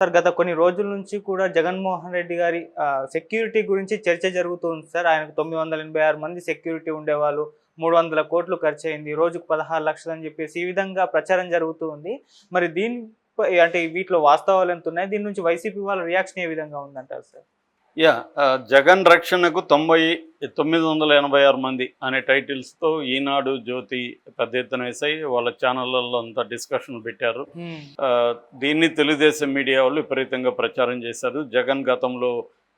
Sir గత కొన్ని రోజుల నుంచి కూడా జగన్మోహన్ రెడ్డి గారి సెక్యూరిటీ గురించి చర్చ జరుగుతూ ఉంది సార్. ఆయనకు 986 మంది సెక్యూరిటీ ఉండేవాళ్ళు. 300 కోట్లు ఖర్చయింది. రోజుకు 16 లక్షలు అని చెప్పేసి ఈ విధంగా ప్రచారం జరుగుతూ ఉంది. మరి దీనిపై అంటే వీటిలో వాస్తవాలు ఎంతున్నాయి? దీని నుంచి వైసీపీ వాళ్ళ రియాక్షన్ ఏ విధంగా ఉందంటారు సార్? జగన్ రక్షణకు 986 మంది అనే టైటిల్స్తో ఈనాడు, జ్యోతి పెద్ద ఎత్తున వేసాయి. వాళ్ళ ఛానళ్ళల్లో అంతా డిస్కషన్ పెట్టారు. దీన్ని తెలుగుదేశం మీడియా వాళ్ళు విపరీతంగా ప్రచారం చేశారు. జగన్ గతంలో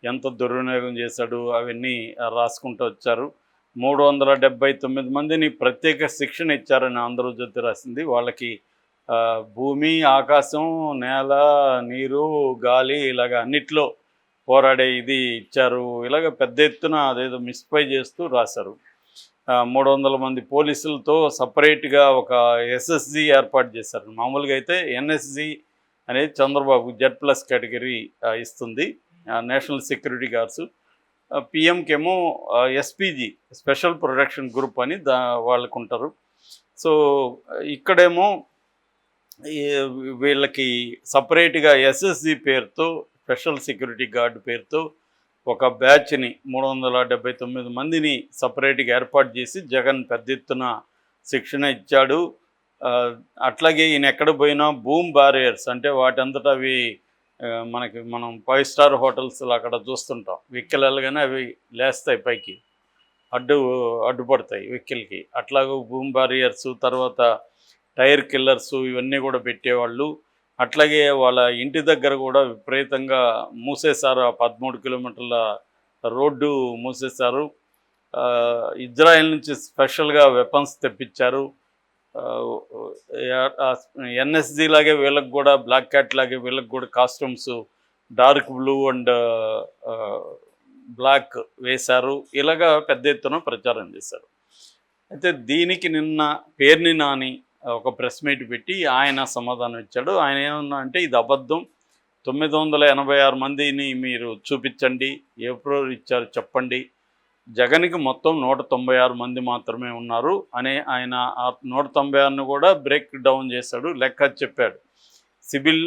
ఎంత దుర్వినియోగం చేశాడు అవన్నీ రాసుకుంటూ వచ్చారు. 379 మందిని ప్రత్యేక శిక్షణ ఇచ్చారని ఆంధ్రజ్యోతి రాసింది. వాళ్ళకి భూమి, ఆకాశం, నేల, నీరు, గాలి ఇలాగ అన్నిట్లో పోరాడే ఇది ఇచ్చారు. ఇలాగ పెద్ద ఎత్తున అదేదో మిస్ఫై చేస్తూ రాశారు. 300 మంది పోలీసులతో సపరేట్గా ఒక ఎస్ఎస్జి ఏర్పాటు చేశారు. మామూలుగా అయితే ఎన్ఎస్జి అనేది చంద్రబాబు Z+ కేటగిరీ ఇస్తుంది, నేషనల్ సెక్యూరిటీ గార్డ్స్. పిఎంకేమో ఎస్పీజీ స్పెషల్ ప్రొటెక్షన్ గ్రూప్ అని వాళ్ళకు ఉంటారు. సో ఇక్కడేమో వీళ్ళకి సపరేట్గా ఎస్ఎస్జి పేరుతో, స్పెషల్ సెక్యూరిటీ గార్డు పేరుతో ఒక బ్యాచ్ని 379 మందిని సపరేట్గా ఏర్పాటు చేసి జగన్ పెద్ద ఎత్తున శిక్షణ ఇచ్చాడు. అట్లాగే ఈయన ఎక్కడ పోయినా బూమ్ బ్యారియర్స్ అంటే వాటంతటా అవి మనం 5 స్టార్ హోటల్స్లో అక్కడ చూస్తుంటాం. వెహికల్ వెళ్ళగానే అవి లేస్తాయి పైకి, అడ్డుపడతాయి వెహికల్కి. అట్లాగే బూమ్ బ్యారియర్స్, తర్వాత టైర్ కిల్లర్స్ ఇవన్నీ కూడా పెట్టేవాళ్ళు. అట్లాగే వాళ్ళ ఇంటి దగ్గర కూడా విపరీతంగా మూసేశారు. 13 కిలోమీటర్ల రోడ్డు మూసేశారు. ఇజ్రాయెల్ నుంచి స్పెషల్గా వెపన్స్ తెప్పించారు. ఎన్ఎస్జి లాగే వీళ్ళకి కూడా, బ్లాక్ క్యాట్ లాగే వీళ్ళకి కూడా costumes dark blue and black వేశారు. ఇలాగా పెద్ద ఎత్తున ప్రచారం చేశారు. అయితే దీనికి నిన్న పేర్ని నాని ఒక ప్రెస్ మీట్ పెట్టి ఆయన సమాధానం ఇచ్చాడు. ఆయన ఏమన్నా అంటే ఇది అబద్ధం, 986 మందిని మీరు చూపించండి, ఎప్పుడు ఇచ్చారు చెప్పండి, జగన్కి మొత్తం 196 మంది మాత్రమే ఉన్నారు అని ఆయన 196ను కూడా బ్రేక్ డౌన్ చేశాడు, లెక్క చెప్పాడు. సివిల్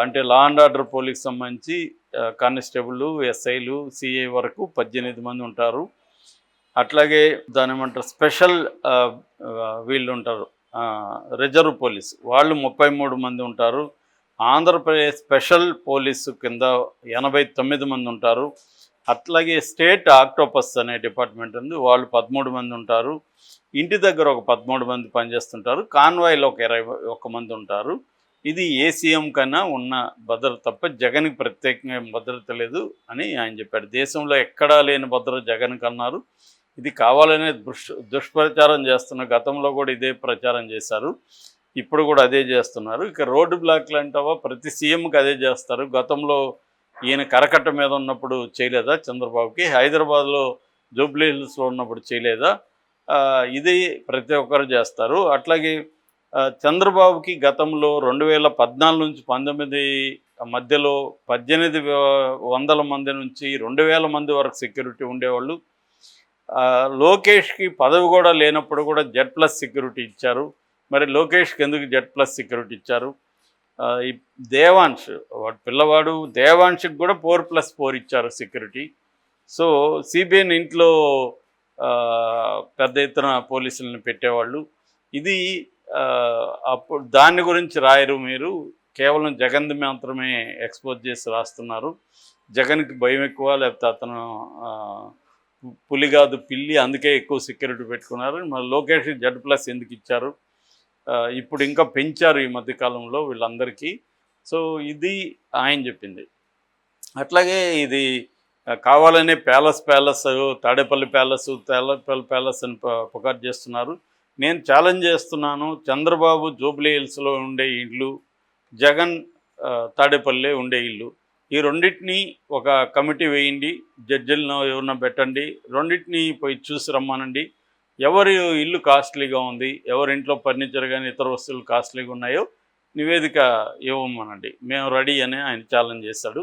అంటే లా అండ్ ఆర్డర్ పోలీస్ సంబంధించి కానిస్టేబుల్, ఎస్ఐలు, సిఐ వరకు 18 మంది ఉంటారు. అట్లాగే దాని ఏమంటారు స్పెషల్ వీళ్ళు ఉంటారు, రిజర్వ్ పోలీస్ వాళ్ళు 33 మంది ఉంటారు. ఆంధ్రప్రదేశ్ స్పెషల్ పోలీసు కింద 89 మంది ఉంటారు. అట్లాగే స్టేట్ ఆక్టోపస్ అనే డిపార్ట్మెంట్ ఉంది, వాళ్ళు 13 మంది ఉంటారు. ఇంటి దగ్గర ఒక 13 మంది పనిచేస్తుంటారు. కాన్వాయ్లో ఒక 21 మంది ఉంటారు. ఇది ఏసీఎం కన్నా ఉన్న భద్రత తప్ప జగన్కి ప్రత్యేకంగా భద్రత లేదు అని ఆయన చెప్పాడు. దేశంలో ఎక్కడా లేని భద్రత జగన్కి అన్నారు. ఇది కావాలనే దుష్ప్రచారం చేస్తున్న, గతంలో కూడా ఇదే ప్రచారం చేశారు, ఇప్పుడు కూడా అదే చేస్తున్నారు. ఇక రోడ్డు బ్లాక్లు అంటావా, ప్రతి సీఎంకి అదే చేస్తారు. గతంలో ఈయన కరకట్ట మీద ఉన్నప్పుడు చేయలేదా చంద్రబాబుకి? హైదరాబాద్లో జూబ్లీ హిల్స్లో ఉన్నప్పుడు చేయలేదా? ఇది ప్రతి ఒక్కరు చేస్తారు. అట్లాగే చంద్రబాబుకి గతంలో 2014 నుంచి 19 మధ్యలో 1800 మంది నుంచి 2000 మంది వరకు సెక్యూరిటీ ఉండేవాళ్ళు. లోకేష్కి పదవి కూడా లేనప్పుడు కూడా Z+ సెక్యూరిటీ ఇచ్చారు. మరి లోకేష్కి ఎందుకు Z+ సెక్యూరిటీ ఇచ్చారు? ఈ దేవాంశ్ వాడు పిల్లవాడు దేవాంష్కి కూడా 4+4 ఇచ్చారు సెక్యూరిటీ. సో సిబిఎన్ ఇంట్లో పెద్ద ఎత్తున పోలీసులను పెట్టేవాళ్ళు. ఇది అప్పుడు దాని గురించి రాయరు మీరు, కేవలం జగన్ది మాత్రమే ఎక్స్పోజ్ చేసి రాస్తున్నారు. జగన్కి భయం ఎక్కువ, లేకపోతే అతను పులి కాదు పిల్లి, అందుకే ఎక్కువ సెక్యూరిటీ పెట్టుకున్నారు. మరి లోకేష్ Z+ ఎందుకు ఇచ్చారు? ఇప్పుడు ఇంకా పెంచారు ఈ మధ్యకాలంలో వీళ్ళందరికీ. సో ఇది ఆయన చెప్పింది. అట్లాగే ఇది కావాలనే ప్యాలెస్ తాడేపల్లి ప్యాలెస్ అని పుకారు చేస్తున్నారు. నేను ఛాలెంజ్ చేస్తున్నాను, చంద్రబాబు జూబ్లీ హిల్స్లో ఉండే ఇల్లు, జగన్ తాడేపల్లి ఉండే ఇల్లు, ఈ రెండింటినీ ఒక కమిటీ వేయండి, జడ్జిలను ఎవరన్నా పెట్టండి, రెండింటినీ పోయి చూసి రమ్మనండి. ఎవరి ఇల్లు కాస్ట్లీగా ఉంది, ఎవరింట్లో ఫర్నిచర్ కానీ ఇతర వస్తువులు కాస్ట్లీగా ఉన్నాయో నివేదిక ఇవ్వమనండి, మేము రెడీ అని ఆయన ఛాలెంజ్ చేశాడు.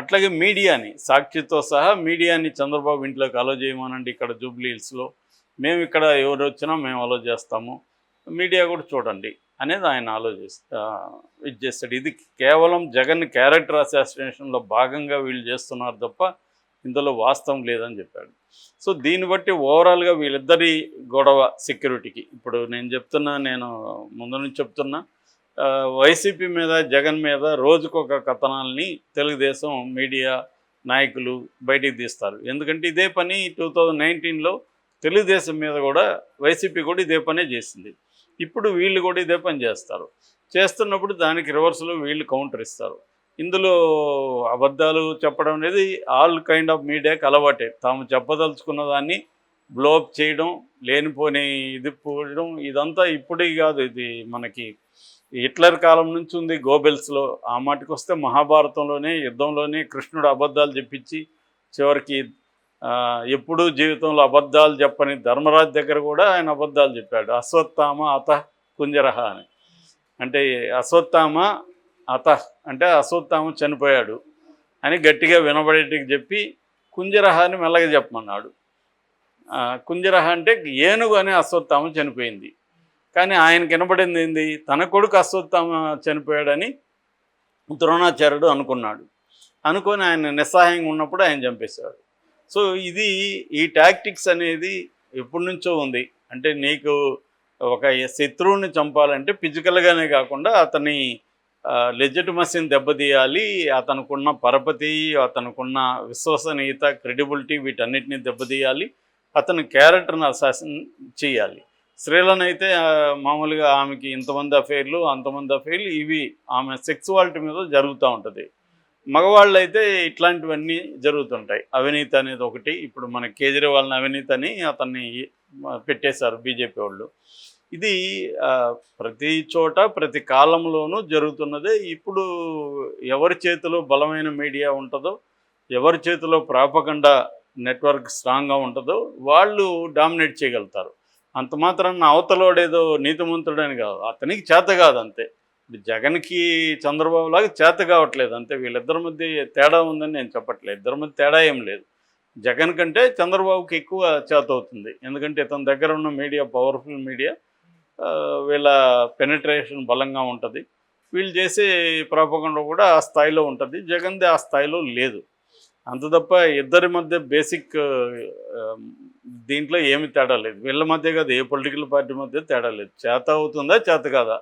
అట్లాగే మీడియాని, సాక్షితో సహా మీడియాని చంద్రబాబు ఇంట్లోకి అలో చేయమనండి. ఇక్కడ జూబ్లీ హిల్స్లో మేము ఇక్కడ ఎవరు వచ్చినా మేము అలో చేస్తాము, మీడియా కూడా చూడండి. అనేది ఆయన ఇది చేస్తాడు. ఇది కేవలం జగన్ క్యారెక్టర్ అసాసినేషన్లో భాగంగా వీళ్ళు చేస్తున్నారు తప్ప ఇందులో వాస్తవం లేదని చెప్పాడు. సో దీన్ని బట్టి ఓవరాల్గా వీళ్ళిద్దరి గొడవ సెక్యూరిటీకి ఇప్పుడు నేను ముందు నుంచి చెప్తున్నా, వైసీపీ మీద జగన్ మీద రోజుకొక కథనాల్ని తెలుగుదేశం మీడియా నాయకులు బయటికి తీస్తారు. ఎందుకంటే ఇదే పని 2019లో తెలుగుదేశం మీద కూడా వైసీపీ కూడా ఇదే పనే చేసింది. ఇప్పుడు వీళ్ళు కూడా ఇదే పని చేస్తున్నప్పుడు దానికి రివర్స్లో వీళ్ళు కౌంటర్ ఇస్తారు. ఇందులో అబద్ధాలు చెప్పడం అనేది ఆల్ కైండ్ ఆఫ్ మీడియాకి అలవాటే. తాము చెప్పదలుచుకున్న దాన్ని బ్లోఅప్ చేయడం, లేనిపోని ఇది పోయడం, ఇదంతా ఇప్పుడే కాదు, ఇది మనకి హిట్లర్ కాలం నుంచి ఉంది. గోబెల్స్లో ఆ మాటకు వస్తే మహాభారతంలోనే యుద్ధంలోనే కృష్ణుడు అబద్ధాలు చెప్పించి చివరికి ఎప్పుడూ జీవితంలో అబద్ధాలు చెప్పని ధర్మరాజు దగ్గర కూడా ఆయన అబద్ధాలు చెప్పాడు. అశ్వత్థామ అత కుంజరహ అని. అంటే అశ్వత్థామ అత అంటే అశ్వత్థామ చనిపోయాడు అని గట్టిగా వినబడేటికి చెప్పి కుంజరహ అని మెల్లగా చెప్పమన్నాడు. కుంజరహ అంటే ఏనుగు అనే అశ్వత్థామ చనిపోయింది. కానీ ఆయనకి వినబడింది ఏంది, తన కొడుకు అశ్వత్థామ చనిపోయాడని ద్రోణాచార్యుడు అనుకొని ఆయన నిస్సహాయంగా ఉన్నప్పుడు ఆయన చంపేశాడు. సో ఈ టాక్టిక్స్ అనేది ఎప్పటి నుంచో ఉంది. అంటే నీకు ఒక శత్రువుని చంపాలంటే ఫిజికల్గానే కాకుండా అతని లెజిటిమసీని దెబ్బతీయాలి, అతనుకున్న పరపతి, అతనుకున్న విశ్వసనీయత, క్రెడిబిలిటీ, వీటన్నిటిని దెబ్బతీయాలి, అతని క్యారెక్టర్ని అసాసిన్ చేయాలి. స్త్రీలనైతే మామూలుగా ఆమెకి ఇంతమంది అఫైర్లు అంతమంది అఫైర్లు, ఇవి ఆమె సెక్సువాలిటీ మీద జరుగుతూ ఉంటుంది. మగవాళ్ళు అయితే ఇట్లాంటివన్నీ జరుగుతుంటాయి. అవినీతి అనేది ఒకటి. ఇప్పుడు మన కేజ్రీవాల్ని అవినీతి అని అతన్ని పెట్టేశారు బీజేపీ వాళ్ళు. ఇది ప్రతి చోట ప్రతి కాలంలోనూ జరుగుతున్నదే. ఇప్పుడు ఎవరి చేతిలో బలమైన మీడియా ఉంటుందో, ఎవరి చేతిలో ప్రాపగండా నెట్వర్క్ స్ట్రాంగ్గా ఉంటుందో వాళ్ళు డామినేట్ చేయగలుగుతారు. అంత మాత్రాన అవతలోడేదో నీతిమంతుడని కాదు, అతనికి చేత కాదు అంతే. జగన్కి చంద్రబాబు లాగా చేత కావట్లేదు అంతే. వీళ్ళిద్దరి మధ్య తేడా ఉందని నేను చెప్పట్లేదు, ఇద్దరి మధ్య తేడా ఏం లేదు. జగన్ కంటే చంద్రబాబుకి ఎక్కువ చేత అవుతుంది. ఎందుకంటే ఇతని దగ్గర ఉన్న మీడియా పవర్ఫుల్ మీడియా, వీళ్ళ పెనిట్రేషన్ బలంగా ఉంటుంది, వీళ్ళు చేసే ప్రాపగండా కూడా ఆ స్థాయిలో ఉంటుంది. జగన్ది ఆ స్థాయిలో లేదు. అంత తప్ప ఇద్దరి మధ్య బేసిక్ దీంట్లో ఏమి తేడా లేదు. వీళ్ళ మధ్య కాదు, ఏ పొలిటికల్ పార్టీ మధ్య తేడా లేదు. చేత అవుతుందా చేత కాదా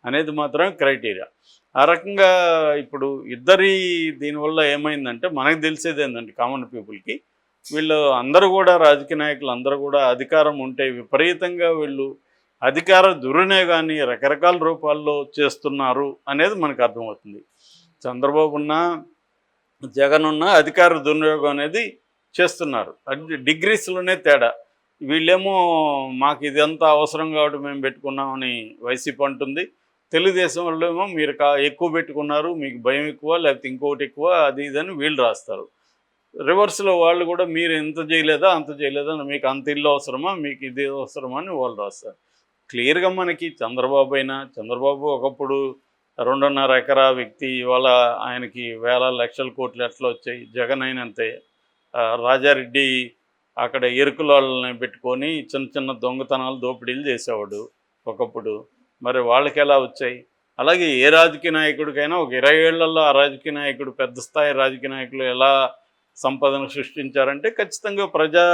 అనేది మాత్రమే క్రైటీరియా. ఆ రకంగా ఇప్పుడు దీనివల్ల ఏమైందంటే మనకు తెలిసేది ఏంటంటే కామన్ పీపుల్కి, వీళ్ళు అందరూ కూడా రాజకీయ నాయకులు అందరూ కూడా అధికారం ఉంటే విపరీతంగా వీళ్ళు అధికార దుర్వినియోగాన్ని రకరకాల రూపాల్లో చేస్తున్నారు అనేది మనకు అర్థమవుతుంది. చంద్రబాబు ఉన్న జగన్ ఉన్న అధికార దుర్వినియోగం అనేది చేస్తున్నారు. అది డిగ్రీస్లోనే తేడా. వీళ్ళేమో మాకు ఇదంతా అవసరం కాబట్టి మేము పెట్టుకున్నామని వైసీపీ అంటుంది. తెలుగుదేశం వాళ్ళు ఏమో మీరు ఎక్కువ పెట్టుకున్నారు, మీకు భయం ఎక్కువ, లేకపోతే ఇంకొకటి ఎక్కువ, అది ఇదని వీళ్ళు రాస్తారు. రివర్స్లో వాళ్ళు కూడా మీరు ఇంత చేయలేదా అంత చేయలేదా, మీకు అంత ఇల్లు అవసరమా, మీకు ఇది అవసరమా అని వాళ్ళు రాస్తారు. క్లియర్గా మనకి చంద్రబాబు ఒకప్పుడు 2.5 ఎకరా వ్యక్తి, ఇవాళ ఆయనకి వేల లక్షల కోట్లు ఎట్లా వచ్చాయి. జగన్ అయినంతే. రాజారెడ్డి అక్కడ ఎరుకులని పెట్టుకొని చిన్న చిన్న దొంగతనాలు దోపిడీలు చేసేవాడు ఒకప్పుడు. మరి వాళ్ళకి ఎలా వచ్చాయి? అలాగే ఏ రాజకీయ నాయకుడికైనా ఒక 20 ఏళ్లలో ఆ రాజకీయ నాయకుడు, పెద్ద స్థాయి రాజకీయ నాయకులు ఎలా సంపదను సృష్టించారంటే ఖచ్చితంగా ప్రజా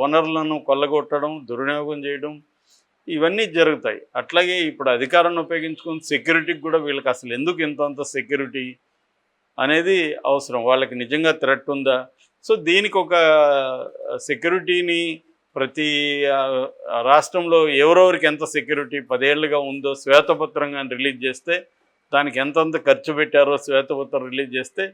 వనరులను కొల్లగొట్టడం, దుర్వినియోగం చేయడం, ఇవన్నీ జరుగుతాయి. అట్లాగే ఇప్పుడు అధికారాన్ని ఉపయోగించుకుని సెక్యూరిటీకి కూడా వీళ్ళకి అసలు ఎందుకు ఇంతంత సెక్యూరిటీ అనేది అవసరం. వాళ్ళకి నిజంగా థ్రెట్ ఉందా? సో దీనికి ఒక సెక్యూరిటీని ప్రతి రాష్ట్రంలో ఎవరెవరికి ఎంత సెక్యూరిటీ 10 ఏళ్ళుగా ఉందో శ్వేతపత్రంగా రిలీజ్ చేస్తే, దానికి ఎంతంత ఖర్చు పెట్టారో శ్వేతపత్రం రిలీజ్ చేస్తే